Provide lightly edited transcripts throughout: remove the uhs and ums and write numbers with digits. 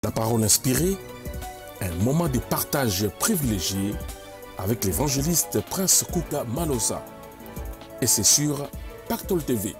La parole inspirée, un moment de partage privilégié avec l'évangéliste Prince Kouka Malosa. Et c'est sur Pactol TV.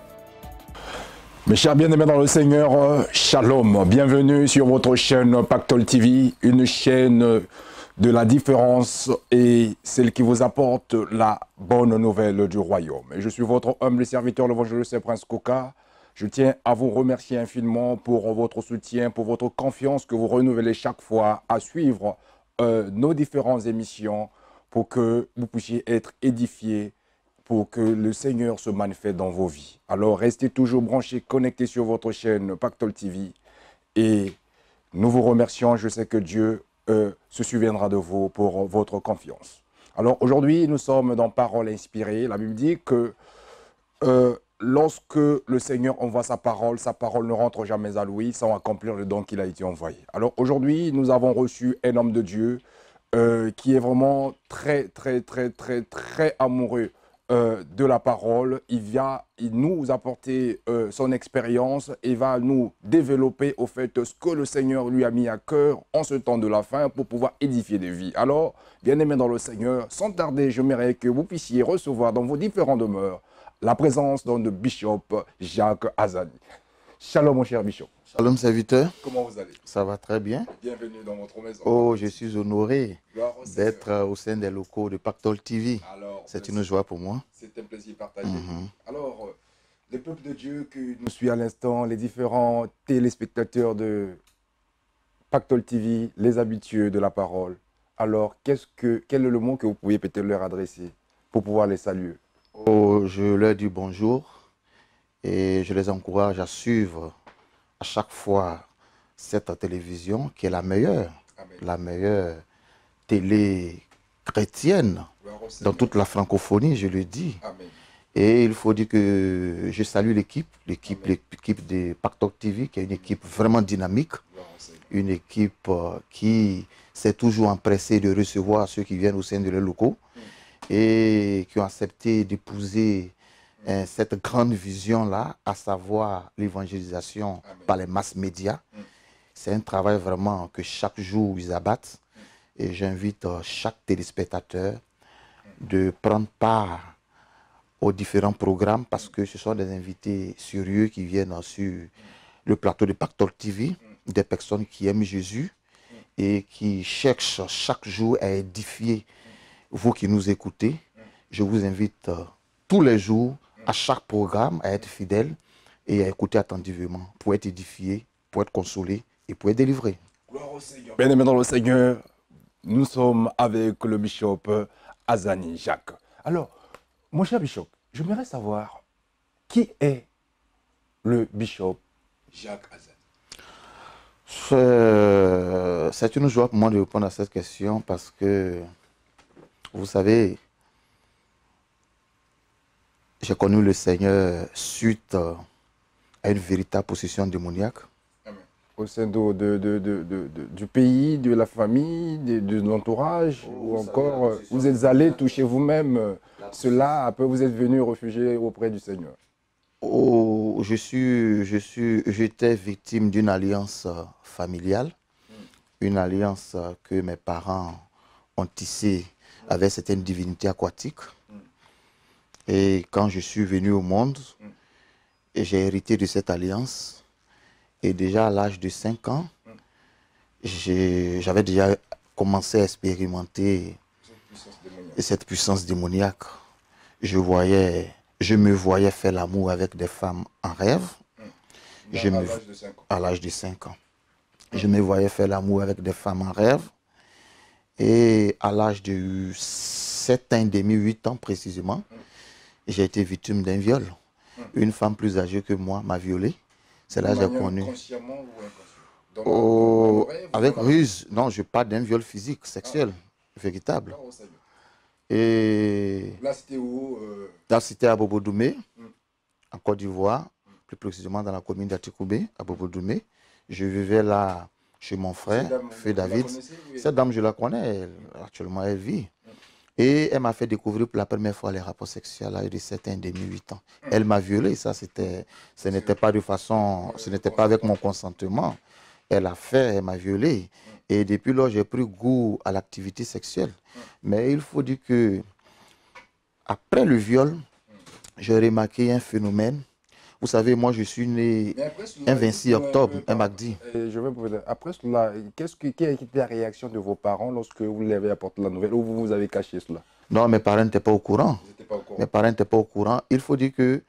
Mes chers bien-aimés dans le Seigneur, Shalom. Bienvenue sur votre chaîne Pactol TV, une chaîne de la différence et celle qui vous apporte la bonne nouvelle du royaume. Et je suis votre humble serviteur, l'évangéliste Prince Kouka. Je tiens à vous remercier infiniment pour votre soutien, pour votre confiance que vous renouvelez chaque fois à suivre nos différentes émissions pour que vous puissiez être édifiés, pour que le Seigneur se manifeste dans vos vies. Alors, restez toujours branchés, connectés sur votre chaîne Pactol TV. Et nous vous remercions. Je sais que Dieu se souviendra de vous pour votre confiance. Alors, aujourd'hui, nous sommes dans Parole inspirée. La Bible dit que lorsque le Seigneur envoie sa parole ne rentre jamais à lui sans accomplir le don qu'il a été envoyé. Alors, aujourd'hui, nous avons reçu un homme de Dieu qui est vraiment très amoureux de la parole. Il vient nous apporter son expérience et va nous développer au fait ce que le Seigneur lui a mis à cœur en ce temps de la fin pour pouvoir édifier des vies. Alors, bien-aimés dans le Seigneur, sans tarder, j'aimerais que vous puissiez recevoir dans vos différentes demeures la présence de Bishop Jacques Azani. Shalom mon cher Bishop. Shalom serviteur. Comment vous allez? Ça va très bien. Bienvenue dans votre maison. Oh, je suis honoré d'être au sein des locaux de Pactol TV. C'est une joie pour moi. C'est un plaisir partagé. Alors, le peuple de Dieu que nous suit à l'instant, les différents téléspectateurs de Pactol TV, les habitués de la parole. Alors, quel est le mot que vous pouvez peut-être leur adresser pour pouvoir les saluer? Oh, je leur dis bonjour et je les encourage à suivre à chaque fois cette télévision qui est la meilleure télé chrétienne dans toute la francophonie, je le dis. Amen. Et il faut dire que je salue l'équipe de Pactol TV, qui est une équipe vraiment dynamique, une équipe qui s'est toujours empressée de recevoir ceux qui viennent au sein de leurs locaux et qui ont accepté d'épouser cette grande vision-là, à savoir l'évangélisation par les masses médias. C'est un travail vraiment que chaque jour ils abattent et j'invite chaque téléspectateur de prendre part aux différents programmes parce que ce sont des invités sérieux qui viennent sur le plateau de Pactol TV, des personnes qui aiment Jésus et qui cherchent chaque jour à édifier. Vous qui nous écoutez, je vous invite tous les jours, à chaque programme, à être fidèle et à écouter attentivement pour être édifié, pour être consolé et pour être délivré. Gloire au Seigneur. Bien-aimés dans le Seigneur, nous sommes avec le Bishop Azani Jacques. Alors, mon cher Bishop, j'aimerais savoir qui est le Bishop Jacques Azani. C'est une joie pour moi de répondre à cette question parce que, vous savez, j'ai connu le Seigneur suite à une véritable possession démoniaque. Amen. Au sein du pays, de la famille, de l'entourage, ou encore vous êtes allé toucher vous-même cela, après vous êtes venu réfugier auprès du Seigneur. Oh, j'étais victime d'une alliance familiale, une alliance que mes parents ont tissée avec certaines divinités aquatiques. Et quand je suis venu au monde, j'ai hérité de cette alliance. Et déjà à l'âge de 5 ans, j'avais déjà commencé à expérimenter cette puissance démoniaque. Je me voyais faire l'amour avec des femmes en rêve. À l'âge de 5 ans. Je me voyais faire l'amour avec des femmes en rêve. Et à l'âge de 7 ans et demi, 8 ans précisément, j'ai été victime d'un viol. Une femme plus âgée que moi m'a violé. C'est là que j'ai connu. Consciemment ou inconsciemment? Avec ruse. Non, je parle d'un viol physique, sexuel, véritable. Et là, c'était où? Là, c'était à Bobo-Doumé, en Côte d'Ivoire, plus précisément dans la commune d'Atikoubé, à Bobo-Doumé. Je vivais là chez mon frère, Feu David. Cette dame, je la connais, actuellement elle vit. Et elle m'a fait découvrir pour la première fois les rapports sexuels à l'âge de 7 ans et demi, 8 ans. Elle m'a violé, ça ce n'était pas de façon, ce n'était pas avec mon consentement. Elle a fait, elle m'a violé. Et depuis lors, j'ai pris goût à l'activité sexuelle. Mais il faut dire que après le viol, j'ai remarqué un phénomène. Vous savez, moi, je suis né un 26 octobre, un mardi. Je vais vous dire, après cela, quelle a été la réaction de vos parents lorsque vous lui avez apporté la nouvelle ou vous avez caché cela? Non, mes parents n'étaient pas au courant. Vous n'étiez pas au courant. Mes parents n'étaient pas au courant. Il faut dire que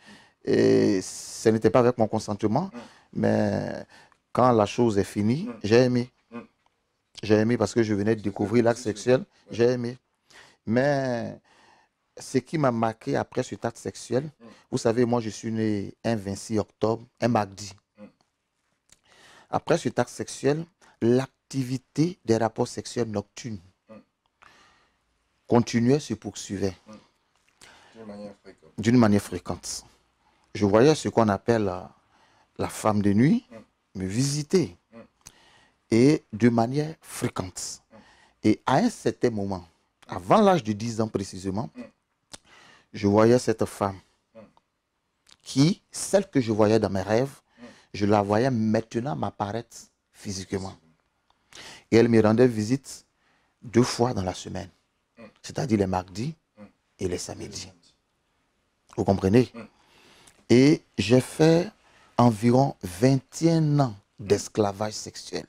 ce n'était pas avec mon consentement, mais quand la chose est finie, j'ai aimé. J'ai aimé parce que je venais de découvrir l'acte sexuel. J'ai aimé. Mais ce qui m'a marqué après cet acte sexuel, vous savez, moi, je suis né un 26 octobre, un mardi. Après cet acte sexuel, l'activité des rapports sexuels nocturnes continuait, se poursuivait. D'une manière fréquente. Je voyais ce qu'on appelle la femme de nuit me visiter. Et de manière fréquente. Et à un certain moment, avant l'âge de 10 ans précisément, je voyais cette femme qui, celle que je voyais dans mes rêves, je la voyais maintenant m'apparaître physiquement. Et elle me rendait visite 2 fois dans la semaine, c'est-à-dire les mardis et les samedis. Vous comprenez? Et j'ai fait environ 21 ans d'esclavage sexuel.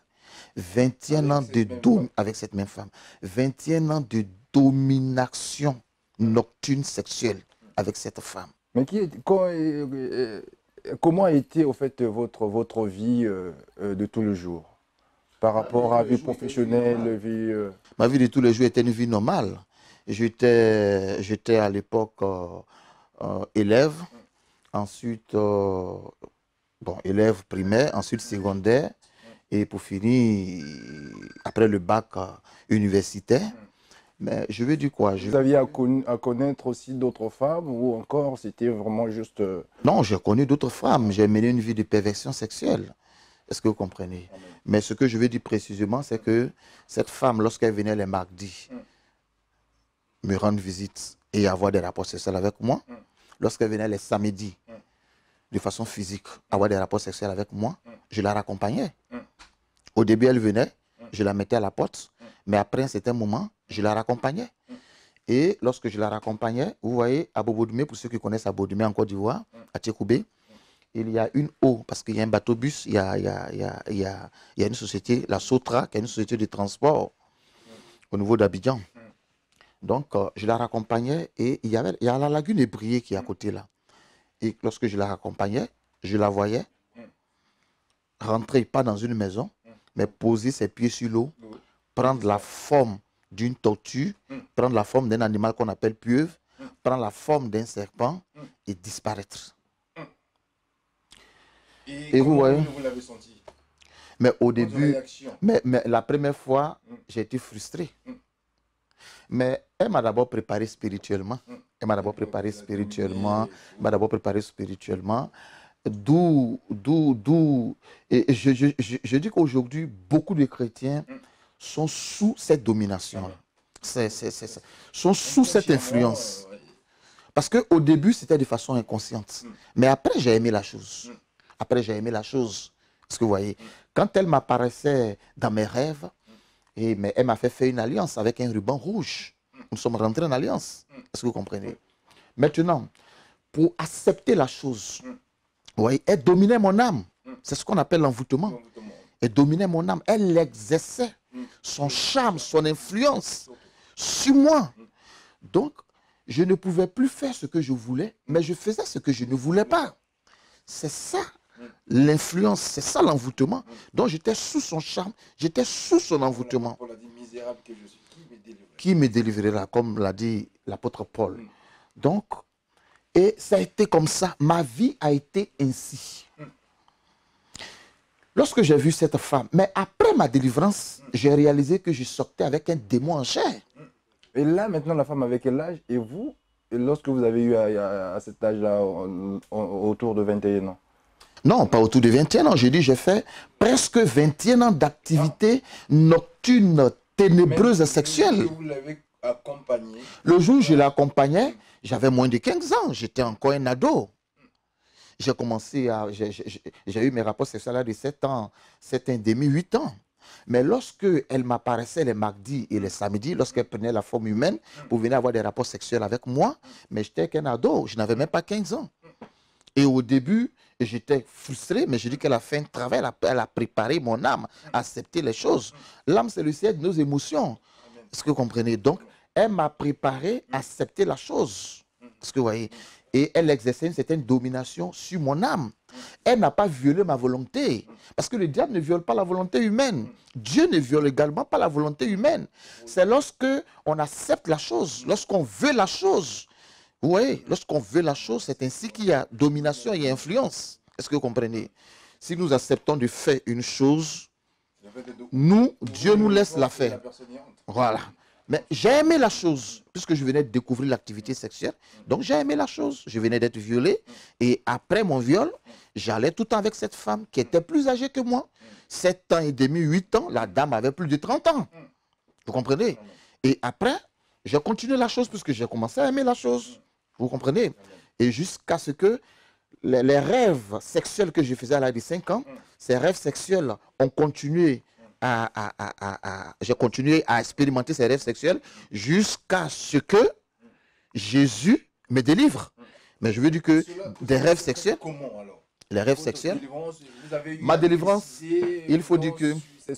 21 ans de avec cette même femme. 21 ans de domination nocturne sexuelle avec cette femme. Mais comment a été au fait votre vie de tous les jours par rapport à la vie professionnelle, vie... Ma vie de tous les jours était une vie normale. J'étais à l'époque élève, ensuite élève primaire, ensuite secondaire. Et pour finir, après le bac universitaire, mais je veux dire quoi? Vous aviez à connaître aussi d'autres femmes ou encore c'était vraiment juste... Non, j'ai connu d'autres femmes. J'ai mené une vie de perversion sexuelle. Est-ce que vous comprenez? Mais ce que je veux dire précisément, c'est que cette femme, lorsqu'elle venait les mardis, me rendre visite et avoir des rapports sexuels avec moi, lorsqu'elle venait les samedis, de façon physique, avoir des rapports sexuels avec moi, je la raccompagnais. Au début, elle venait, je la mettais à la porte, mais après un certain moment, je la raccompagnais. Et lorsque je la raccompagnais, vous voyez, à Bobo-Doumé, pour ceux qui connaissent à Bobo-Doumé en Côte d'Ivoire, à Tchékoubé, il y a une eau, parce qu'il y a un bateau-bus, il y a une société, la Sotra, qui est une société de transport au niveau d'Abidjan. Donc, je la raccompagnais et il y a la lagune Ébriée qui est à côté là. Et lorsque je la raccompagnais, je la voyais rentrer, pas dans une maison, mais poser ses pieds sur l'eau, prendre la forme d'une tortue, prendre la forme d'un animal qu'on appelle pieuvre, prendre la forme d'un serpent et disparaître. Et vous voyez, vous l'avez senti? Mais au début, mais la première fois, j'ai été frustré. Mais elle m'a d'abord préparé spirituellement. Elle m'a d'abord préparé spirituellement. Et je dis qu'aujourd'hui, beaucoup de chrétiens sont sous cette domination. Sont sous cette influence. Parce qu'au début, c'était de façon inconsciente. Mais après, j'ai aimé la chose. Parce que vous voyez, quand elle m'apparaissait dans mes rêves, mais elle m'a fait faire une alliance avec un ruban rouge. Nous sommes rentrés en alliance. Est-ce que vous comprenez? Maintenant, pour accepter la chose, vous voyez, elle dominait mon âme. C'est ce qu'on appelle l'envoûtement. Elle dominait mon âme. Elle exerçait son charme, son influence sur moi. Donc, je ne pouvais plus faire ce que je voulais, mais je faisais ce que je ne voulais pas. C'est ça l'influence, c'est ça l'envoûtement. Donc j'étais sous son charme, j'étais sous son envoûtement. Qui me délivrera, comme l'a dit l'apôtre Paul. Donc, et ça a été comme ça. Ma vie a été ainsi. Lorsque j'ai vu cette femme, mais après ma délivrance, j'ai réalisé que je sortais avec un démon en chair. Et là, maintenant, la femme avec quel âge? Et vous, lorsque vous avez eu à cet âge-là, autour de 21 ans? Non, pas autour de 21 ans. J'ai dit, j'ai fait presque 21 ans d'activité nocturne, ténébreuse, sexuelle. Vous l'avez accompagné? Le jour où je l'accompagnais, j'avais moins de 15 ans. J'étais encore un ado. j'ai commencé à... J'ai eu mes rapports sexuels à de 7 ans, 7 ans et demi, 8 ans. Mais lorsque elle m'apparaissait les mardis et les samedis, lorsqu'elle prenait la forme humaine pour venir avoir des rapports sexuels avec moi, mais j'étais qu'un ado, je n'avais même pas 15 ans. Et au début, j'étais frustré, mais je dis qu'elle a fait un travail, elle a préparé mon âme à accepter les choses. L'âme, c'est le siège de nos émotions. Est-ce que vous comprenez? Donc, elle m'a préparé à accepter la chose. Est-ce que vous voyez? Et elle exerçait une certaine domination sur mon âme. Elle n'a pas violé ma volonté. Parce que le diable ne viole pas la volonté humaine. Dieu ne viole également pas la volonté humaine. C'est lorsque on accepte la chose, lorsqu'on veut la chose. Vous voyez, lorsqu'on veut la chose, c'est ainsi qu'il y a domination et influence. Est-ce que vous comprenez? Si nous acceptons de faire une chose, nous, Dieu nous laisse la faire. Voilà. Mais j'ai aimé la chose, puisque je venais de découvrir l'activité sexuelle. Donc j'ai aimé la chose. Je venais d'être violé. Et après mon viol, j'allais tout le temps avec cette femme qui était plus âgée que moi. 7 ans et demi, 8 ans. La dame avait plus de 30 ans. Vous comprenez? Et après, j'ai continué la chose, puisque j'ai commencé à aimer la chose. Vous comprenez? Et jusqu'à ce que les rêves sexuels que je faisais à l'âge de 5 ans, ces rêves sexuels ont continué j'ai continué à expérimenter ces rêves sexuels jusqu'à ce que Jésus me délivre. Mais je veux dire que des rêves sexuels, les rêves sexuels, ma délivrance, il faut dire que cette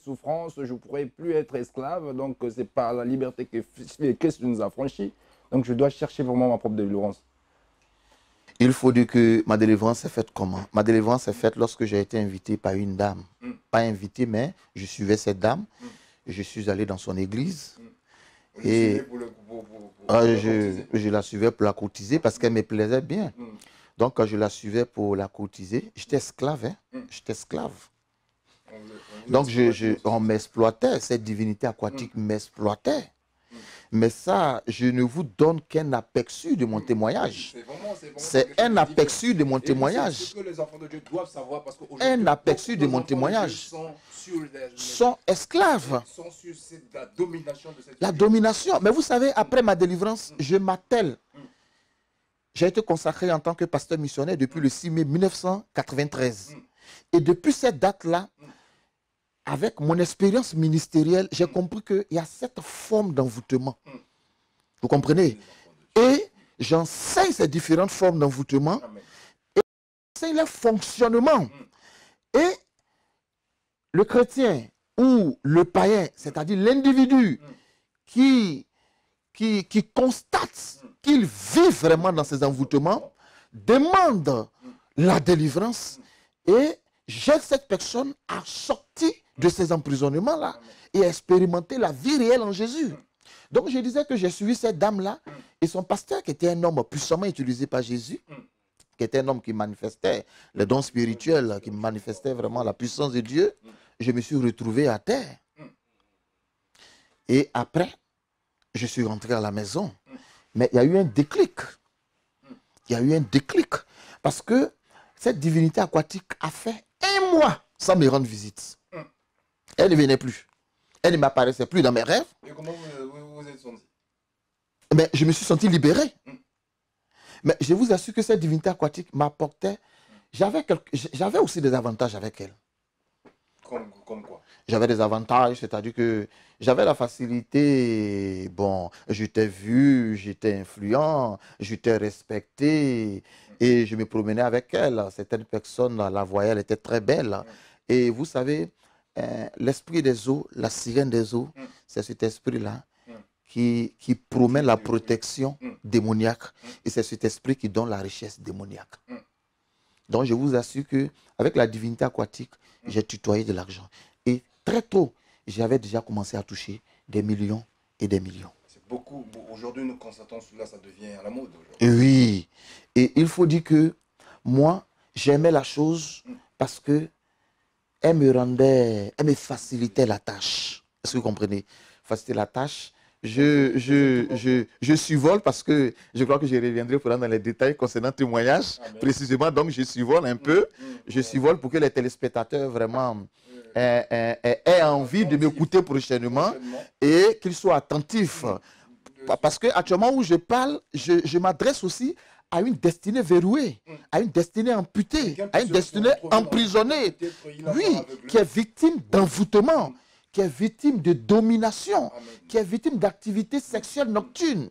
souffrance, je ne pourrais plus être esclave, donc c'est par la liberté que Christ nous a franchi. Donc je dois chercher vraiment ma propre délivrance. Il faut dire que ma délivrance est faite comment? Ma délivrance est faite lorsque j'ai été invité par une dame. Pas invité, mais je suivais cette dame. Je suis allé dans son église. Et je la suivais pour la courtiser parce qu'elle me plaisait bien. Donc quand je la suivais pour la courtiser, j'étais esclave. Hein? J'étais esclave. Donc on m'exploitait. Cette divinité aquatique m'exploitait. Mais ça, je ne vous donne qu'un aperçu de mon témoignage. C'est un aperçu de mon témoignage. C'est ce que les enfants de Dieu doivent savoir parce un aperçu de mon témoignage. Sont esclaves. Sont sur la domination de cette la domination. Mais vous savez, après ma délivrance, je m'attelle. J'ai été consacré en tant que pasteur missionnaire depuis le 6 mai 1993. Et depuis cette date-là, avec mon expérience ministérielle, j'ai compris qu'il y a cette forme d'envoûtement. Vous comprenez? Et j'enseigne ces différentes formes d'envoûtement. Et j'enseigne leur fonctionnement. Et le chrétien ou le païen, c'est-à-dire l'individu qui constate qu'il vit vraiment dans ces envoûtements, demande la délivrance et j'aide cette personne à sortir de ces emprisonnements-là et à expérimenter la vie réelle en Jésus. Donc je disais que j'ai suivi cette dame-là et son pasteur qui était un homme puissamment utilisé par Jésus, qui était un homme qui manifestait les dons spirituels, qui manifestait vraiment la puissance de Dieu, je me suis retrouvé à terre. Et après, je suis rentré à la maison. Mais il y a eu un déclic. Il y a eu un déclic. Parce que cette divinité aquatique a fait un mois sans me rendre visite. Elle ne venait plus. Elle ne m'apparaissait plus dans mes rêves. Et comment vous êtes senti? Mais je me suis senti libéré. Mais je vous assure que cette divinité aquatique m'apportait... J'avais aussi des avantages avec elle. Comme quoi? J'avais des avantages, c'est-à-dire que j'avais la facilité, bon, j'étais vu, j'étais influent, j'étais respecté et je me promenais avec elle. Certaines personnes la voyaient, elle était très belle. Et vous savez, l'esprit des eaux, la sirène des eaux, c'est cet esprit-là qui promet la protection démoniaque et c'est cet esprit qui donne la richesse démoniaque. Donc je vous assure qu'avec la divinité aquatique, j'ai tutoyé de l'argent. Et très tôt, j'avais déjà commencé à toucher des millions et des millions. C'est beaucoup. Aujourd'hui, nous constatons cela, ça devient à la mode. Oui. Et il faut dire que moi, j'aimais la chose parce que elle me facilitait la tâche. Est-ce que vous comprenez? Faciliter la tâche. Je survole parce que je crois que je reviendrai pour dans les détails concernant le témoignage. Précisément, donc je survole un peu. Je survole pour que les téléspectateurs vraiment aient envie de m'écouter prochainement et qu'ils soient attentifs. Parce qu'actuellement où je parle, je m'adresse aussi a une destinée verrouillée, a une destinée amputée, a une destinée emprisonnée. Oui, qui est victime d'envoûtement, qui est victime de domination, qui est victime d'activités sexuelles nocturnes.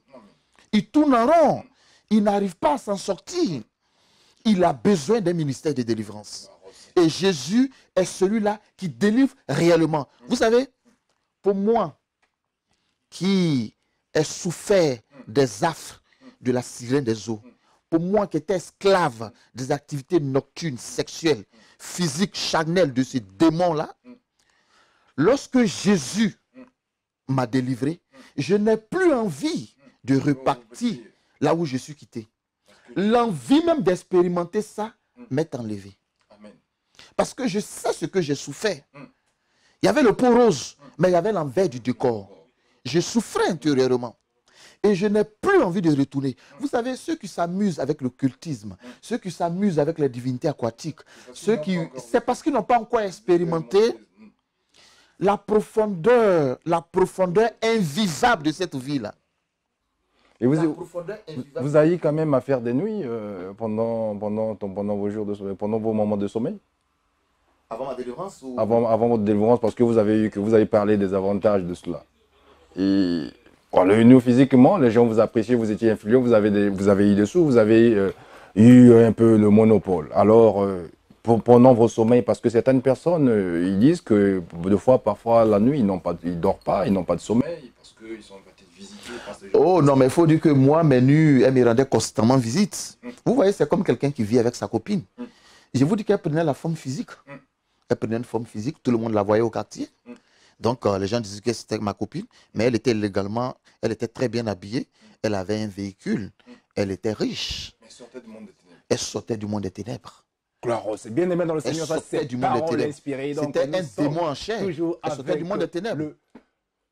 Il tourne en rond, il n'arrive pas à s'en sortir. Il a besoin d'un ministère de délivrance. Et Jésus est celui-là qui délivre réellement. Vous savez, pour moi, qui ai souffert des affres de la sirène des eaux, pour moi qui étais esclave des activités nocturnes, sexuelles, physiques, charnelles de ces démons-là, lorsque Jésus m'a délivré, je n'ai plus envie de repartir là où je suis quitté. L'envie même d'expérimenter ça m'est enlevée. Parce que je sais ce que j'ai souffert. Il y avait le pot rose, mais il y avait l'envers du décor. Je souffrais intérieurement. Et je n'ai plus envie de retourner. Vous savez, ceux qui s'amusent avec le cultisme, ceux qui s'amusent avec les divinités aquatiques, c'est parce qu'ils n'ont pas encore expérimenté la profondeur invivable de cette vie-là. Et vous avez quand même à faire des nuits pendant vos jours de sommeil, pendant vos moments de sommeil? Avant ma délivrance ou... avant votre délivrance, parce que vous avez parlé des avantages de cela. Et nous, physiquement, les gens vous appréciaient, vous étiez influents, vous avez eu des sous, vous avez eu un peu le monopole. Alors, pendant vos sommeils, parce que certaines personnes, ils disent que deux fois, parfois, la nuit, ils ne dorment pas, ils n'ont pas de sommeil, parce qu'ils sont peut-être visités par ces gens. Oh non, mais il faut dire que moi, mes nuits, elles me rendaient constamment visite. Vous voyez, c'est comme quelqu'un qui vit avec sa copine. Je vous dis qu'elle prenait la forme physique. Elle prenait une forme physique, tout le monde la voyait au quartier. Donc, les gens disaient que c'était ma copine, mais elle était légalement, elle était très bien habillée, elle avait un véhicule, elle était riche. Elle sortait du monde des ténèbres. Elle sortait du monde des ténèbres. Claro, c'est bien aimé dans le Seigneur, ça c'est du monde des ténèbres. C'était un démon en chair. Elle sortait du monde des ténèbres. Le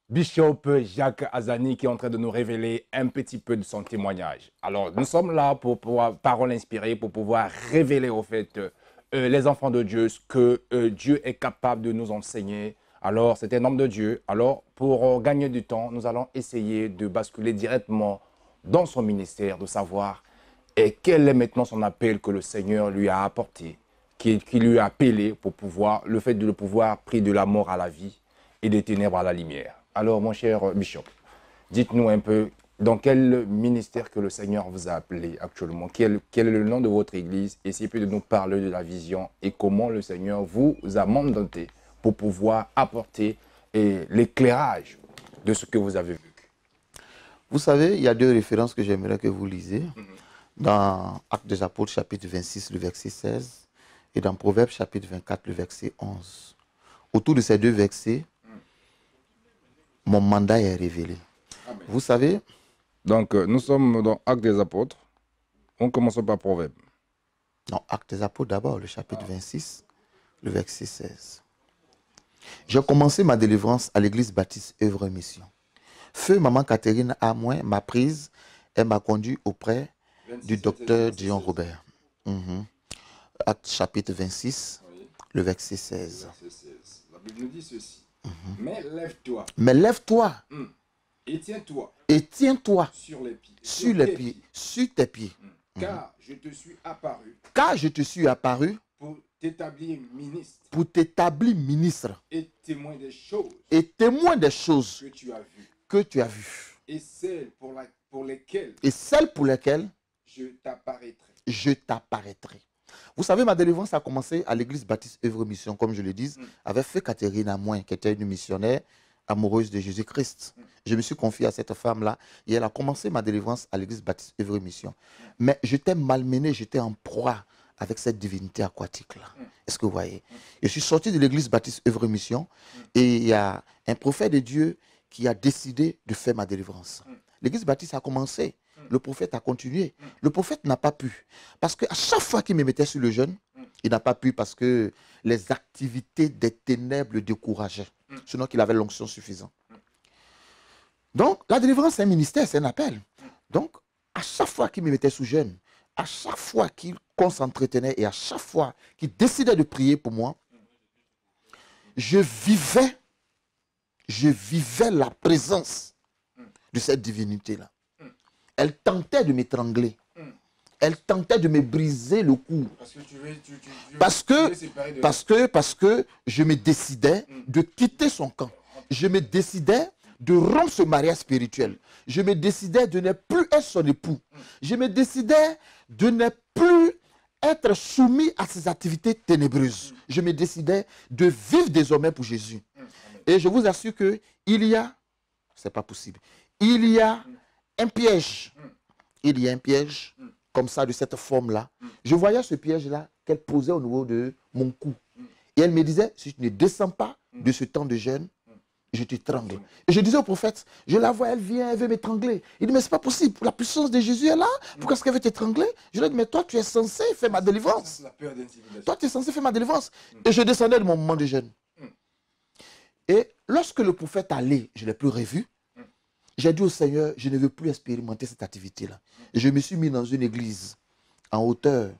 Bishop Jacques Azani qui est en train de nous révéler un petit peu de son témoignage. Alors, nous sommes là pour pouvoir, parole inspirée, pour pouvoir révéler au fait les enfants de Dieu ce que Dieu est capable de nous enseigner. Alors, c'est un homme de Dieu. Alors, pour gagner du temps, nous allons essayer de basculer directement dans son ministère, de savoir quel est maintenant son appel que le Seigneur lui a apporté, qui lui a appelé pour pouvoir, le fait de le pouvoir pris de la mort à la vie et des ténèbres à la lumière. Alors, mon cher Bishop, dites-nous un peu dans quel ministère que le Seigneur vous a appelé actuellement, quel est le nom de votre église, essayez de nous parler de la vision et comment le Seigneur vous a mandaté pour pouvoir apporter l'éclairage de ce que vous avez vu. Vous savez, il y a deux références que j'aimerais que vous lisiez. Dans Actes des Apôtres, chapitre 26, le verset 16, et dans Proverbes, chapitre 24, le verset 11. Autour de ces deux versets, mon mandat est révélé. Amen. Vous savez... Donc, nous sommes dans Actes des Apôtres. On commence par Proverbes. Non, Actes des Apôtres d'abord, le chapitre 26, le verset 16. J'ai commencé ma délivrance à l'église baptiste Œuvre et Mission. Feu maman Catherine Amoin m'a prise et m'a conduit auprès du docteur Dion Robert. Acte chapitre 26, le verset 16. La Bible nous dit ceci. Mais lève-toi. Mais lève-toi. Et tiens-toi. Et tiens-toi. Sur les pieds. Sur les pieds. Sur tes pieds. Car je te suis apparu. Car je te suis apparu. Pour t'établir ministre. Pour t'établir ministre. Et témoin des choses. Et témoin des choses. Que tu as vues. Que tu as vues. Et celles pour lesquelles. Et celles pour lesquelles. Je t'apparaîtrai. Je t'apparaîtrai. Vous savez, ma délivrance a commencé à l'église baptiste Œuvre Mission, comme je le dis, avec Feu Catherine Amoin, qui était une missionnaire amoureuse de Jésus-Christ. Je me suis confié à cette femme-là et elle a commencé ma délivrance à l'église baptiste Œuvre Mission. Mais j'étais malmené, j'étais en proie avec cette divinité aquatique-là. Est-ce que vous voyez? Je suis sorti de l'église baptiste Œuvre Mission et il y a un prophète de Dieu qui a décidé de faire ma délivrance. L'église baptiste a commencé. Le prophète a continué. Le prophète n'a pas pu. Parce qu'à chaque fois qu'il me mettait sur le jeûne, il n'a pas pu parce que les activités des ténèbres le décourageaient. Sinon qu'il avait l'onction suffisante. Donc, la délivrance, c'est un ministère, c'est un appel. Donc, à chaque fois qu'il me mettait sous jeûne, à chaque fois qu'on s'entretenait et à chaque fois qu'il décidait de prier pour moi, je vivais la présence de cette divinité-là. Elle tentait de m'étrangler. Elle tentait de me briser le cou. Parce que je me décidais de quitter son camp. Je me décidais de rompre ce mariage spirituel. Je me décidais de ne plus être son époux. Je me décidais de ne plus être soumis à ses activités ténébreuses. Je me décidais de vivre désormais pour Jésus. Et je vous assure que il y a, c'est pas possible, il y a un piège. Il y a un piège comme ça, de cette forme-là. Je voyais ce piège-là qu'elle posait au niveau de mon cou. Et elle me disait, si tu ne descends pas de ce temps de jeûne, je t'étrangle. Et je disais au prophète, je la vois, elle vient, elle veut m'étrangler. Il dit, mais c'est pas possible, la puissance de Jésus est là. Pourquoi est-ce qu'elle veut t'étrangler? Je lui ai dit, mais toi, tu es censé faire ma délivrance. Toi, tu es censé faire ma délivrance. Et je descendais de mon moment de jeûne. Et lorsque le prophète allait, je ne l'ai plus revu, j'ai dit au Seigneur, je ne veux plus expérimenter cette activité-là. Et je me suis mis dans une église en hauteur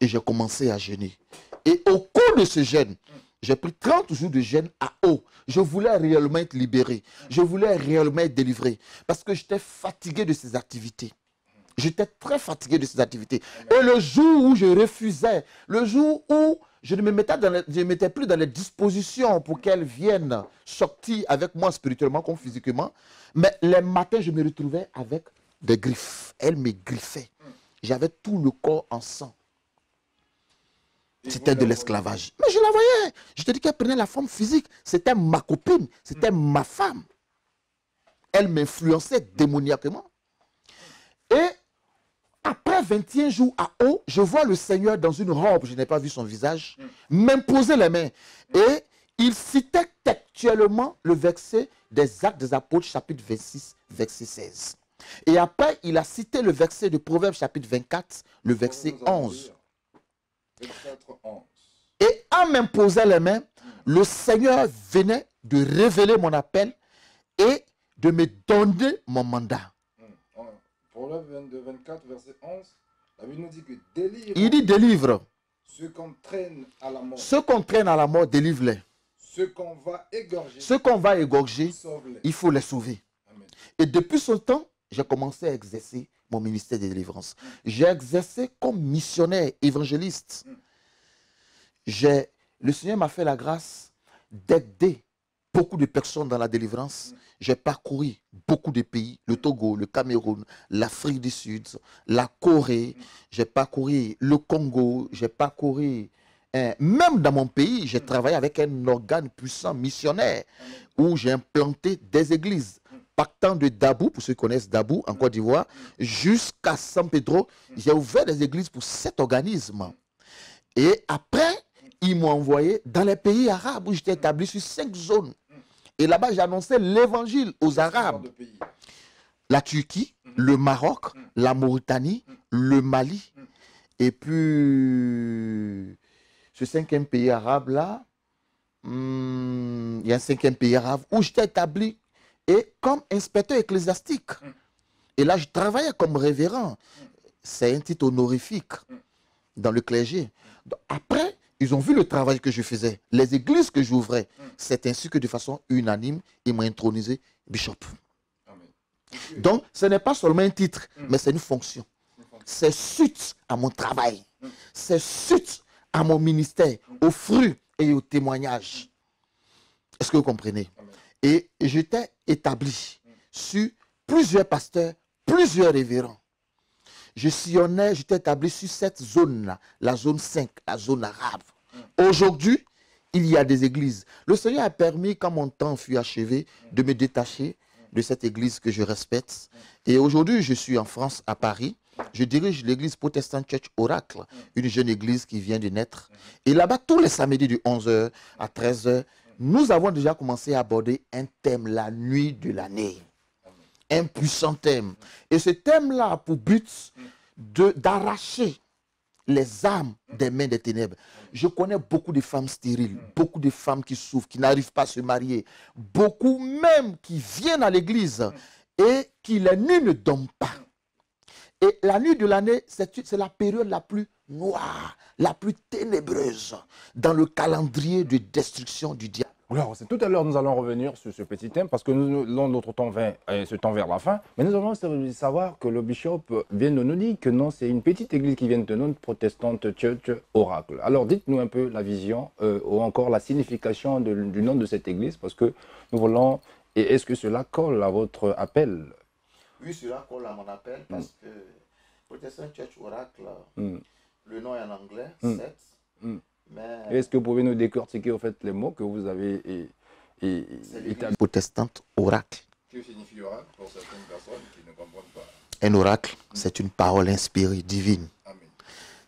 et j'ai commencé à jeûner. Et au cours de ce jeûne, j'ai pris 30 jours de jeûne à eau. Je voulais réellement être libéré. Je voulais réellement être délivré. Parce que j'étais fatigué de ces activités. J'étais très fatigué de ces activités. Et le jour où je refusais, le jour où je ne me mettais plus dans les dispositions pour qu'elles viennent sortir avec moi spirituellement comme physiquement, mais les matins, je me retrouvais avec des griffes. Elles me griffaient. J'avais tout le corps en sang. C'était de l'esclavage. Mais je la voyais. Je te dis qu'elle prenait la forme physique. C'était ma copine. C'était ma femme. Elle m'influençait démoniaquement. Et après 21 jours à eau, je vois le Seigneur dans une robe, je n'ai pas vu son visage, m'imposer les mains. Et il citait textuellement le verset des Actes des Apôtres, chapitre 26, verset 16. Et après, il a cité le verset de Proverbes, chapitre 24, le verset 11. Et en m'imposant les mains, le Seigneur venait de révéler mon appel et de me donner mon mandat. Proverbe 22, 24, verset 11, la Bible nous dit que délivre. Il dit délivre. Ceux qu'on traîne à la mort. Ceux qu'on traîne à la mort, délivre-les. Ceux qu'on va égorger. Ceux qu'on va égorger, il faut les sauver. Amen. Et depuis ce temps, j'ai commencé à exercer mon ministère de délivrance. J'ai exercé comme missionnaire, évangéliste. Le Seigneur m'a fait la grâce d'aider beaucoup de personnes dans la délivrance. J'ai parcouru beaucoup de pays, le Togo, le Cameroun, l'Afrique du Sud, la Corée, j'ai parcouru le Congo, j'ai parcouru, même dans mon pays, j'ai travaillé avec un organe puissant missionnaire où j'ai implanté des églises. Partant de Dabou, pour ceux qui connaissent Dabou, en Côte d'Ivoire, jusqu'à San Pedro, j'ai ouvert des églises pour 7 organismes. Et après, ils m'ont envoyé dans les pays arabes où j'étais établi sur 5 zones. Et là-bas, j'ai annoncé l'évangile aux Arabes. La Turquie, le Maroc, la Mauritanie, le Mali. Et puis, ce 5e pays arabe-là, il y a un 5e pays arabe où j'étais établi et comme inspecteur ecclésiastique. Et là, je travaillais comme révérend. C'est un titre honorifique dans le clergé. Donc, après, ils ont vu le travail que je faisais, les églises que j'ouvrais. C'est ainsi que de façon unanime, ils m'ont intronisé bishop. Amen. Donc, ce n'est pas seulement un titre, mais c'est une fonction. C'est suite à mon travail. C'est suite à mon ministère, aux fruits et aux témoignages. Est-ce que vous comprenez? Amen. Et j'étais établi sur plusieurs pasteurs, plusieurs révérends. Je sillonnais, j'étais établi sur cette zone-là, la zone 5, la zone arabe. Aujourd'hui, il y a des églises. Le Seigneur a permis, quand mon temps fut achevé, de me détacher de cette église que je respecte. Et aujourd'hui, je suis en France, à Paris. Je dirige l'église Protestant Church Oracle, une jeune église qui vient de naître. Et là-bas, tous les samedis de 11h à 13h, nous avons déjà commencé à aborder un thème, la nuit de l'année. Un puissant thème. Et ce thème-là a pour but d'arracher les âmes des mains des ténèbres. Je connais beaucoup de femmes stériles, beaucoup de femmes qui souffrent, qui n'arrivent pas à se marier, beaucoup même qui viennent à l'église et qui la nuit ne dorment pas. Et la nuit de l'année, c'est la période la plus noire, la plus ténébreuse dans le calendrier de destruction du diable. Alors, c'est tout à l'heure, nous allons revenir sur ce petit thème parce que notre temps se tend vers la fin. Mais nous allons savoir que le bishop vient de nous dire que non, c'est une petite église qui vient de nous, protestante Church Oracle. Alors, dites-nous un peu la vision ou encore la signification du nom de cette église parce que nous voulons. Et est-ce que cela colle à votre appel? Oui, cela colle à mon appel parce que Protestant Church Oracle, le nom est en anglais, set. Mais est-ce que vous pouvez nous décortiquer en fait les mots que vous avez établis? Protestante Oracle. Que signifie oracle pour certaines personnes qui ne comprennent pas? Un oracle, c'est une parole inspirée, divine.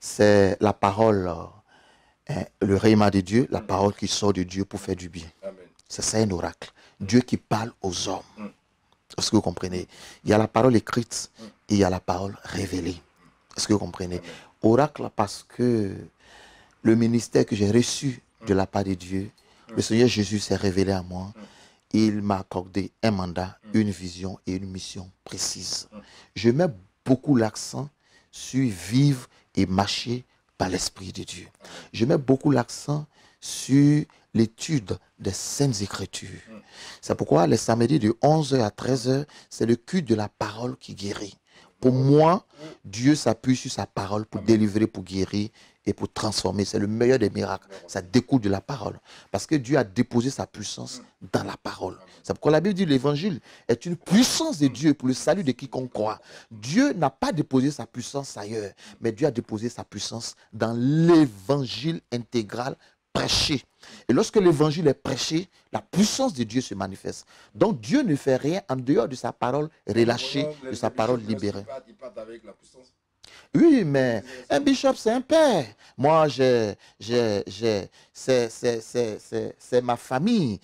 C'est la parole, le rayonnement de Dieu, la parole qui sort de Dieu pour faire du bien. C'est ça un oracle. Dieu qui parle aux hommes. Est-ce que vous comprenez? Il y a la parole écrite et il y a la parole révélée. Est-ce que vous comprenez? Oracle parce que le ministère que j'ai reçu de la part de Dieu, le Seigneur Jésus s'est révélé à moi. Il m'a accordé un mandat, une vision et une mission précise. Je mets beaucoup l'accent sur vivre et marcher par l'Esprit de Dieu. Je mets beaucoup l'accent sur l'étude des Saintes Écritures. C'est pourquoi les samedis de 11h à 13h, c'est le culte de la parole qui guérit. Pour moi, Dieu s'appuie sur sa parole pour délivrer, pour guérir et pour transformer. C'est le meilleur des miracles. Ça découle de la parole. Parce que Dieu a déposé sa puissance dans la parole. C'est pourquoi la Bible dit que l'évangile est une puissance de Dieu pour le salut de quiconque croit. Dieu n'a pas déposé sa puissance ailleurs, mais Dieu a déposé sa puissance dans l'évangile intégral prêché. Et lorsque l'évangile est prêché, la puissance de Dieu se manifeste. Donc Dieu ne fait rien en dehors de sa parole relâchée, de sa parole libérée. Oui, mais un bishop, c'est un père. Moi, c'est ma famille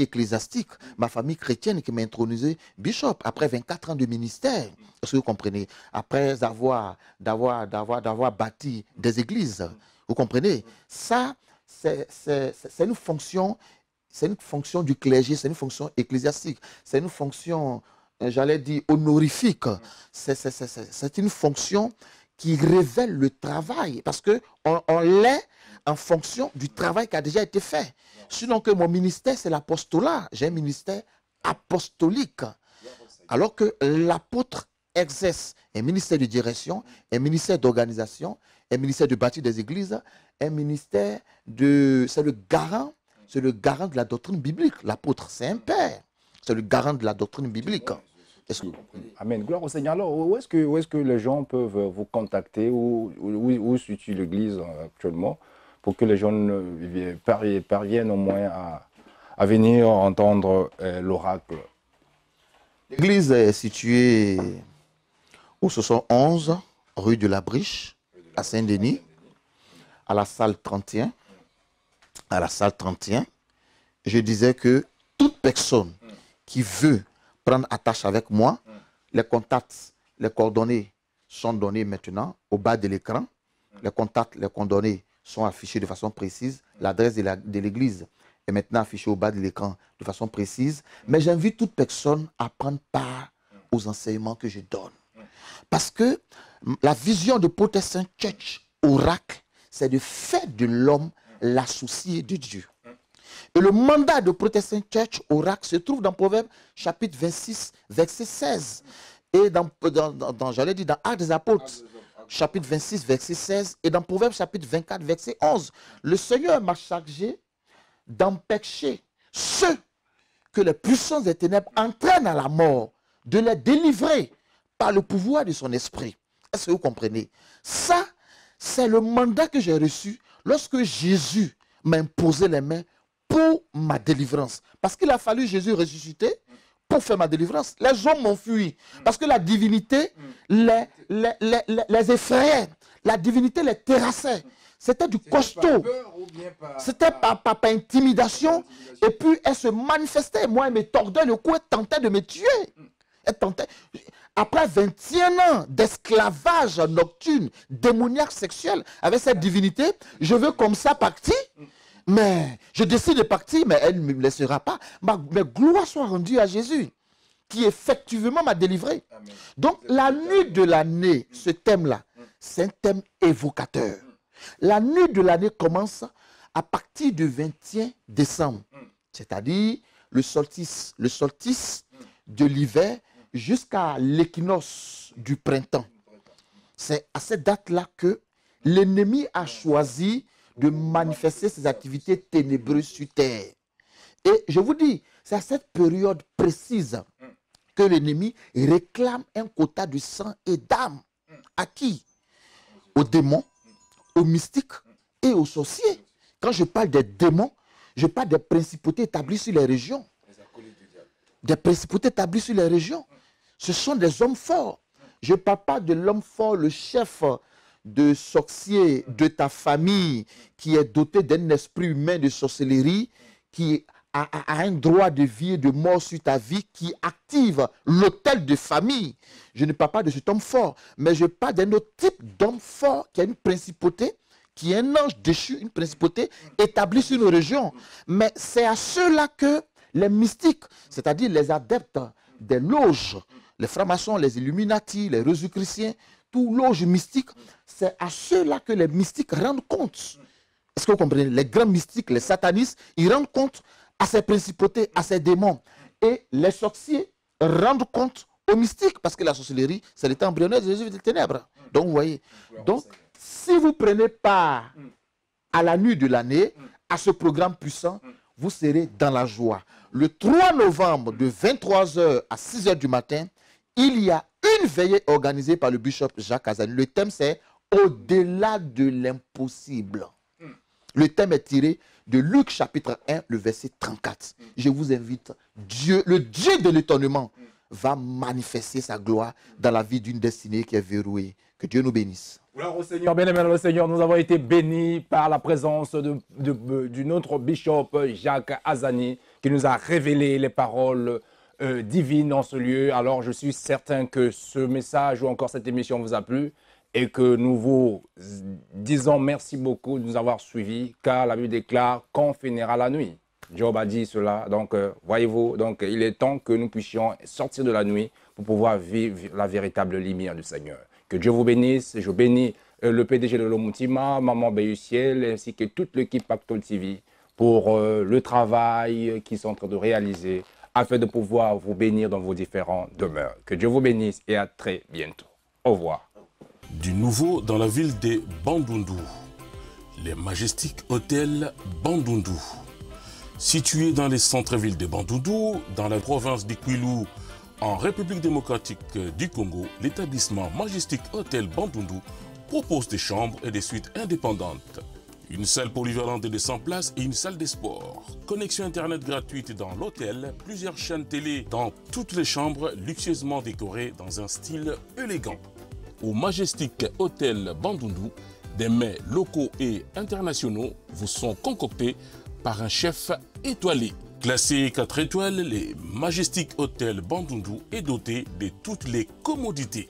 ecclésiastique, ma famille chrétienne qui m'a intronisé bishop après 24 ans de ministère. Est-ce que vous comprenez? Après avoir bâti des églises. Vous comprenez? Ça, c'est une fonction du clergé, c'est une fonction ecclésiastique, c'est une fonction, j'allais dire, honorifique. C'est une fonction qui révèle le travail, parce qu'on l'est en fonction du travail qui a déjà été fait. Sinon que mon ministère, c'est l'apostolat. J'ai un ministère apostolique. Alors que l'apôtre exerce un ministère de direction, un ministère d'organisation, un ministère de bâtir des églises, un ministère de... C'est le garant de la doctrine biblique. L'apôtre, c'est un père. C'est le garant de la doctrine biblique. Est-ce que vous comprenez? Amen. Gloire au Seigneur. Alors, où est-ce que les gens peuvent vous contacter? Où se situe l'Église actuellement pour que les gens parviennent au moins à venir entendre l'oracle? L'Église est située au 71 rue de la Briche, à Saint-Denis, à la salle 31. À la salle 31, je disais que toute personne qui veut prendre attache avec moi, les contacts, les coordonnées sont données maintenant au bas de l'écran. Les contacts, les coordonnées sont affichés de façon précise. L'adresse de l'église est maintenant affichée au bas de l'écran de façon précise. Mais j'invite toute personne à prendre part aux enseignements que je donne. Parce que la vision de Protestant Church Oracle, c'est de faire de l'homme l'associé de Dieu. Et le mandat de Protestant Church Oracle se trouve dans Proverbe chapitre 26, verset 16. Et j'allais dire dans Actes des Apôtres, chapitre 26, verset 16. Et dans Proverbe chapitre 24, verset 11. Le Seigneur m'a chargé d'empêcher ceux que les puissances des ténèbres entraînent à la mort, de les délivrer par le pouvoir de son esprit. Est-ce que vous comprenez? Ça, c'est le mandat que j'ai reçu lorsque Jésus m'a imposé les mains pour ma délivrance. Parce qu'il a fallu Jésus ressusciter pour faire ma délivrance. Les hommes m'ont fui. Parce que la divinité les effrayait. La divinité les terrassait. C'était du costaud. C'était par intimidation. Et puis elle se manifestait. Moi, elle me tordait le cou, elle tentait de me tuer. Elle tentait. Après 21 ans d'esclavage nocturne, démoniaque sexuel, avec cette divinité, je veux comme ça partir. Mais je décide de partir, mais elle ne me laissera pas. Mais gloire soit rendue à Jésus, qui effectivement m'a délivré. Amen. Donc la nuit de l'année, ce thème-là, c'est un thème évocateur. La nuit de l'année commence à partir du 21 décembre, c'est-à-dire le solstice de l'hiver jusqu'à l'équinoxe du printemps. C'est à cette date-là que l'ennemi a choisi de manifester ses activités ténébreuses sur terre. Et je vous dis, c'est à cette période précise que l'ennemi réclame un quota de sang et d'âme. À qui? Aux démons, aux mystiques et aux sorciers. Quand je parle des démons, je parle des principautés établies sur les régions. Des principautés établies sur les régions. Ce sont des hommes forts. Je ne parle pas de l'homme fort, le chef de sorcier de ta famille qui est doté d'un esprit humain de sorcellerie, qui a un droit de vie et de mort sur ta vie, qui active l'autel de famille. Je ne parle pas de cet homme fort, mais je parle d'un autre type d'homme fort qui a une principauté, qui est un ange déchu, une principauté établie sur nos régions. Mais c'est à ceux-là que les mystiques, c'est-à-dire les adeptes des loges, les francs-maçons, les Illuminati, les Rosicruciens, tous loges mystiques, c'est à ceux-là que les mystiques rendent compte. Est-ce que vous comprenez? Les grands mystiques, les satanistes, ils rendent compte à ces principautés, à ces démons. Et les sorciers rendent compte aux mystiques, parce que la sorcellerie, c'est l'état embryonnaire des œuvres des ténèbres. Donc, vous voyez. Donc, si vous prenez part à la nuit de l'année, à ce programme puissant, vous serez dans la joie. Le 3 novembre, de 23h à 6h du matin, il y a une veillée organisée par le bishop Jacques Azani. Le thème, c'est « Au-delà de l'impossible ». Le thème est tiré de Luc chapitre 1, le verset 34. Je vous invite, Dieu, le Dieu de l'étonnement, va manifester sa gloire dans la vie d'une destinée qui est verrouillée. Que Dieu nous bénisse. Gloire au Seigneur, bien-aimé dans le Seigneur, nous avons été bénis par la présence de notre bishop Jacques Azani, qui nous a révélé les paroles divines en ce lieu. Alors je suis certain que ce message ou encore cette émission vous a plu et que nous vous disons merci beaucoup de nous avoir suivis, car la Bible déclare qu'on finira la nuit. Job a dit cela, donc voyez-vous, donc il est temps que nous puissions sortir de la nuit pour pouvoir vivre la véritable lumière du Seigneur. Que Dieu vous bénisse. Je bénis le PDG de Lomoutima, Maman Béuciel, ainsi que toute l'équipe Pactol TV pour le travail qu'ils sont en train de réaliser afin de pouvoir vous bénir dans vos différentes demeures. Que Dieu vous bénisse et à très bientôt. Au revoir. Du nouveau dans la ville de Bandundu, les Majestiques Hôtels Bandundu. Situé dans les centres-villes de Bandundu, dans la province d'Ikwilu, en République démocratique du Congo, l'établissement Majestic Hotel Bandundu propose des chambres et des suites indépendantes. Une salle polyvalente de 100 places et une salle de sport. Connexion internet gratuite dans l'hôtel, plusieurs chaînes télé dans toutes les chambres luxueusement décorées dans un style élégant. Au Majestic Hotel Bandundu, des mets locaux et internationaux vous sont concoctés par un chef étoilé. Classé 4 étoiles, les Majestic Hotel Bandundu est doté de toutes les commodités.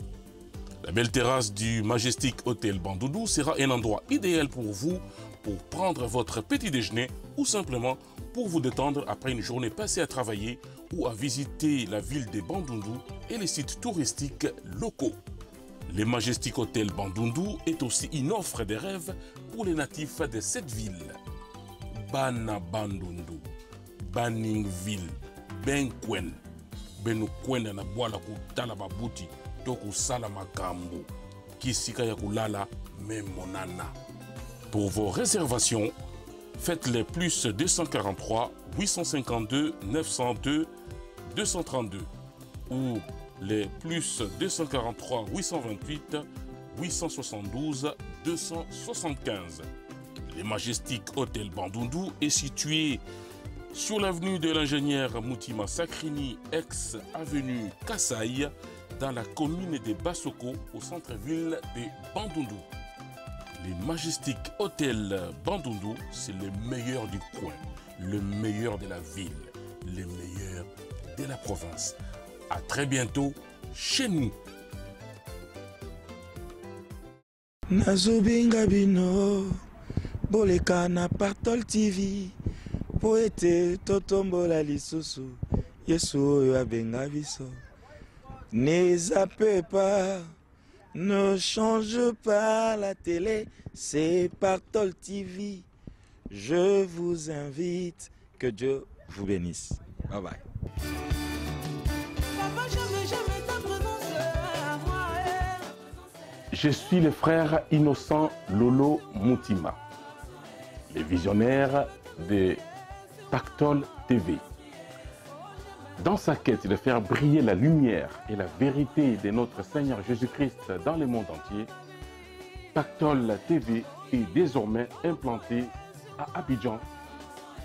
La belle terrasse du Majestic Hotel Bandundu sera un endroit idéal pour vous pour prendre votre petit déjeuner ou simplement pour vous détendre après une journée passée à travailler ou à visiter la ville de Bandundu et les sites touristiques locaux. Le Majestic Hotel Bandundu est aussi une offre de rêve pour les natifs de cette ville. Bana Bandundu, Baningville, Benkwen, Benukwenda na bwala kutala babuti, toku sala makambo, kisika ya kulala memonana. Pour vos réservations, faites les plus 243 852 902 232 ou les plus 243 828 872 275. Le Majestic Hotel Bandundu est situé sur l'avenue de l'ingénieur Moutima Sakrini, ex-avenue Kassai, dans la commune de Bassoko, au centre-ville de Bandundu. Le Majestic Hotel Bandundu, c'est le meilleur du coin, le meilleur de la ville, le meilleur de la province. À très bientôt chez nous. Nazobinga bino boleka na Pactol TV po ete totombola lisusu Yesu oyo abenga biso. Ne zappez pas, ne change pas la télé, c'est Pactol TV. Je vous invite. Que Dieu vous bénisse. Bye bye. Je suis le frère innocent Lolo Moutima, le visionnaire de Pactol TV. Dans sa quête de faire briller la lumière et la vérité de notre Seigneur Jésus-Christ dans le monde entier, Pactol TV est désormais implanté à Abidjan,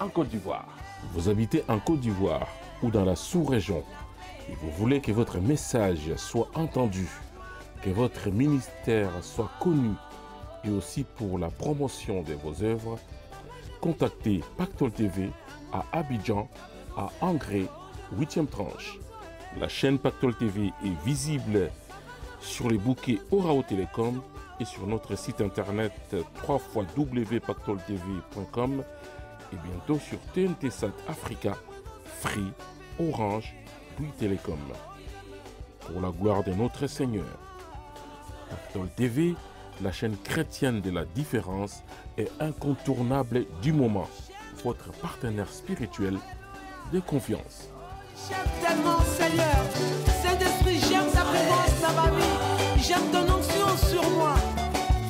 en Côte d'Ivoire. Vous habitez en Côte d'Ivoire ou dans la sous-région et vous voulez que votre message soit entendu, que votre ministère soit connu et aussi pour la promotion de vos œuvres, contactez Pactol TV à Abidjan, à Angré, 8e tranche. La chaîne Pactol TV est visible sur les bouquets Orao Télécom et sur notre site internet www.pactoltv.com et bientôt sur TNT Sat Africa, Free, Orange, Bouygues Télécom. Pour la gloire de notre Seigneur. Pactol TV, la chaîne chrétienne de la différence, est incontournable du moment. Votre partenaire spirituel de confiance. J'aime tellement Seigneur, Saint-Esprit, j'aime ta présence dans ma vie, j'aime ton onction sur moi,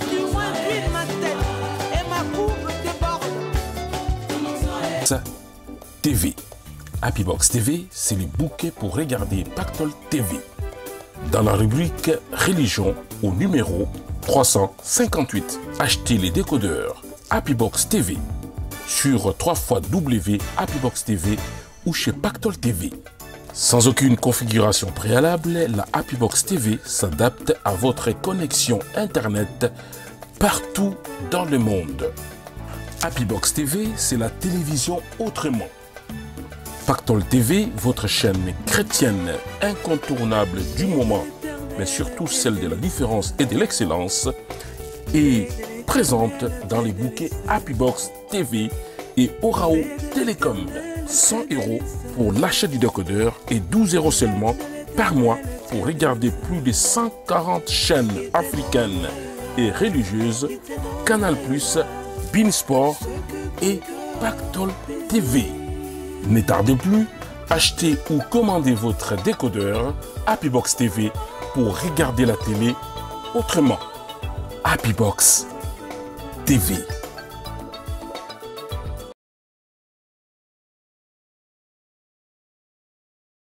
tu m'invites ma tête et ma coupe déborde. TV. Happybox TV, c'est le bouquet pour regarder Pactol TV. Dans la rubrique Religion au numéro 358, achetez les décodeurs Happybox TV sur www.happybox TV ou chez Pactol TV. Sans aucune configuration préalable, la Happybox TV s'adapte à votre connexion Internet partout dans le monde. Happybox TV, c'est la télévision autrement. Pactol TV, votre chaîne chrétienne incontournable du moment, mais surtout celle de la différence et de l'excellence, est présente dans les bouquets Happybox TV et Orao Télécom. 100 € pour l'achat du décodeur et 12 € seulement par mois pour regarder plus de 140 chaînes africaines et religieuses, Canal+, Beansport et Pactol TV. Ne tardez plus, achetez ou commandez votre décodeur Happybox TV pour regarder la télé autrement. Happybox TV.